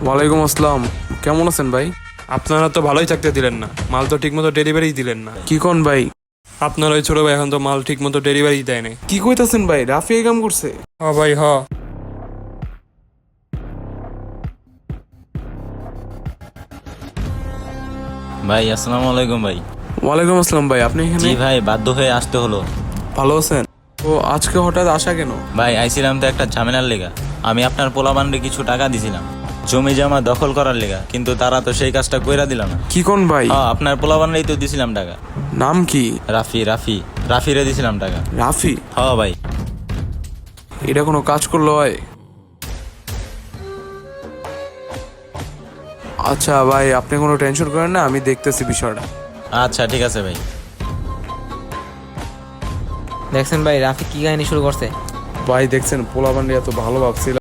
ওয়ালাইকুম আসসালাম। কেমন আছেন ভাই? আপনারা তো ভালোই থাকতে দিলেন না, মাল তো ঠিক মতো ডেলিভারি দিলেন না। কি কোন ভাই? আপনার ওই ছোট ভাই এখন তো মাল ঠিক মতো ডেলিভারি দেয় নাই। কি কইতাছেন ভাই? রাফি এই কাম করছে? হ ভাই হ। ভাই আসসালামু আলাইকুম ভাই। ওয়ালাইকুম আসসালাম ভাই, আপনি এখানে? জি ভাই, বাধ্য হয়ে আসতে হলো। ভালো আছেন? ও আজকে হঠাৎ আসা কেন? ভাই আইছিলাম তো একটা ঝামেলার লেগা। আমি আপনার পোলাপানরে কিছু টাকা দিছিলাম জমি জমা দখল করার লেগা, কিন্তু তারা তো সেই কাজটা কইরা দিল না। কি কোন ভাই? হ্যাঁ, আপনার পোলাপানরেই তো দিছিলাম টাকা। নাম কি? রাফিরে দিছিলাম টাকা। রাফি? হ্যাঁ ভাই। এটা কোনো কাজ করলো হয়? আচ্ছা ভাই, আপনি কোনো টেনশন করেন না, আমি দেখতেছি বিষয়টা। আচ্ছা ঠিক আছে ভাই। দেখছেন ভাই রাফি কি কাহিনী শুরু করছে। ভাই দেখছেন পোলাপান্ডি এত ভালো ভাবছিল।